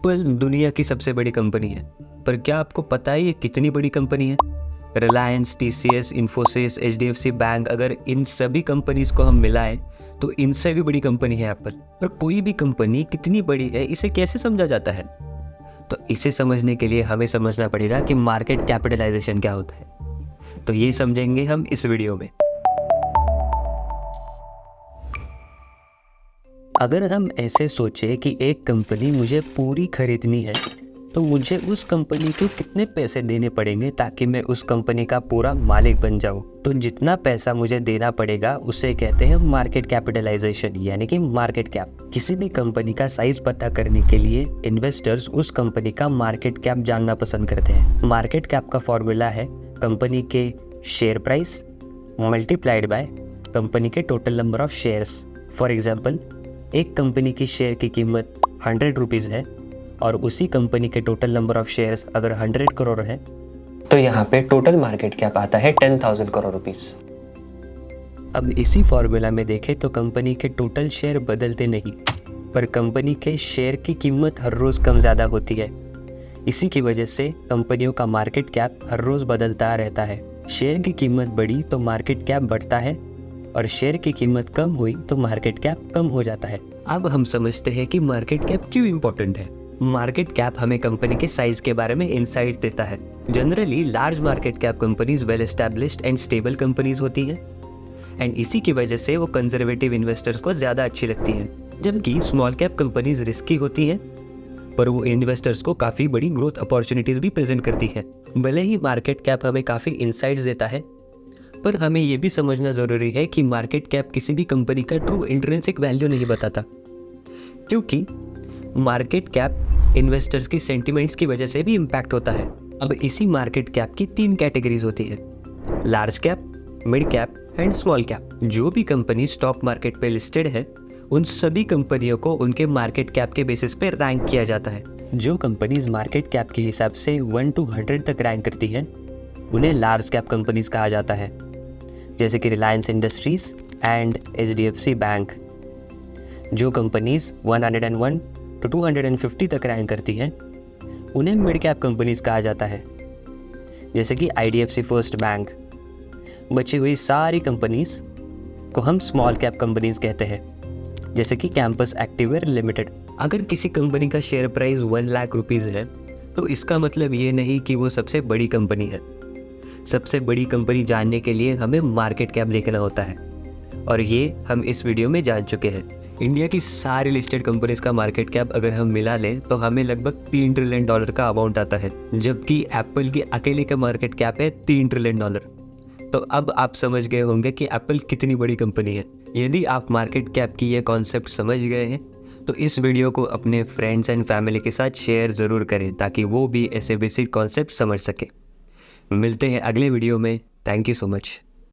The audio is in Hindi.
एप्पल दुनिया की सबसे बड़ी कंपनी है, पर क्या आपको पता है ये कितनी बड़ी कंपनी है? Reliance, TCS, Infosys, HDFC bank, अगर इन सभी कंपनीज को हम मिलाएं तो इनसे भी बड़ी कंपनी है एप्पल। पर कोई भी कंपनी कितनी बड़ी है इसे कैसे समझा जाता है? तो इसे समझने के लिए हमें समझना पड़ेगा कि मार्केट कैपिटलाइजेशन क्या होता है। तो ये समझेंगे हम इस वीडियो में। अगर हम ऐसे सोचें कि एक कंपनी मुझे पूरी खरीदनी है, तो मुझे उस कंपनी को कितने पैसे देने पड़ेंगे ताकि मैं उस कंपनी का पूरा मालिक बन जाऊं? तो जितना पैसा मुझे देना पड़ेगा उसे कहते हैं मार्केट कैपिटलाइजेशन, यानी कि मार्केट कैप। किसी भी कंपनी का साइज पता करने के लिए इन्वेस्टर्स उस कंपनी का मार्केट कैप जानना पसंद करते हैं। मार्केट कैप का फॉर्मूला है कंपनी के share price multiplied by company के total number of shares. For example, एक कंपनी की शेयर की कीमत 100 रुपीज़ है और उसी कंपनी के टोटल नंबर ऑफ शेयर्स अगर 100 करोड़ है, तो यहाँ पे टोटल मार्केट कैप आता है 10,000 करोड़ रुपीज़। अब इसी फॉर्मूला में देखें तो कंपनी के टोटल शेयर बदलते नहीं, पर कंपनी के शेयर की कीमत हर रोज़ कम ज़्यादा होती है। इसी की वजह से कंपनियों का मार्केट कैप हर रोज़ बदलता रहता है। शेयर की कीमत बढ़ी तो मार्केट कैप बढ़ता है और शेयर की कीमत कम हुई तो मार्केट कैप कम हो जाता है। अब हम समझते हैं कि मार्केट कैप क्यों इम्पोर्टेंट है। मार्केट कैप हमें कंपनी के साइज के बारे में इंसाइट देता है। Generally large market cap companies well established and stable companies होती हैं, एंड इसी की वजह से वो कंजर्वेटिव इन्वेस्टर्स को ज़्यादा अच्छी लगती हैं। जबकि स्मॉल कैप कंपनीज रिस्की होती हैं, पर वो इन्वेस्टर्स को काफ़ी बड़ी ग्रोथ अपॉर्चुनिटीज़ भी प्रेजेंट करती है। भले ही मार्केट कैप हमें काफ़ी इंसाइट्स देता है, पर हमें ये भी समझना ज़रूरी है कि मार्केट कैप किसी भी कंपनी का ट्रू इंट्रिंसिक वैल्यू नहीं बताता, क्योंकि मार्केट कैप इन्वेस्टर्स की सेंटिमेंट्स की वजह से भी इम्पैक्ट होता है। अब इसी मार्केट कैप की 3 कैटेगरीज होती है: large cap, mid cap and small cap. जो भी कंपनी स्टॉक मार्केट पे लिस्टेड है, उन सभी कंपनियों को उनके मार्केट कैप के बेसिस पे रैंक किया जाता है। जो कंपनीज मार्केट कैप के हिसाब से 1 to 100 तक रैंक करती हैं, उन्हें लार्ज कैप कंपनीज कहा जाता है, जैसे कि Reliance industries and HDFC bank. जो कंपनीज 101 to 250 तक रैंक करती हैं, उन्हें मिड कैप कंपनीज कहा जाता है, जैसे कि आईडीएफसी फर्स्ट बैंक। बची हुई सारी कंपनीज को हम स्मॉल कैप कंपनीज कहते हैं, जैसे कि कैंपस एक्टिववेयर लिमिटेड। अगर किसी कंपनी का शेयर प्राइस 1 लाख रुपीज़ है, तो इसका मतलब ये नहीं कि वो सबसे बड़ी कंपनी है। सबसे बड़ी कंपनी जानने के लिए हमें मार्केट कैप देखना होता है, और ये हम इस वीडियो में जान चुके हैं। इंडिया की सारी लिस्टेड कंपनीज का मार्केट कैप अगर हम मिला लें तो हमें लगभग $3 ट्रिलियन का अमाउंट आता है, जबकि एप्पल की अकेले का मार्केट कैप है $3 ट्रिलियन। तो अब आप समझ गए होंगे कि एप्पल कितनी बड़ी कंपनी है। यदि आप मार्केट कैप की ये कॉन्सेप्ट समझ गए हैं, तो इस वीडियो को अपने फ्रेंड्स एंड फैमिली के साथ शेयर ज़रूर करें, ताकि वो भी ऐसे बेसिक कॉन्सेप्ट समझ सके। मिलते हैं अगले वीडियो में। Thank you so much.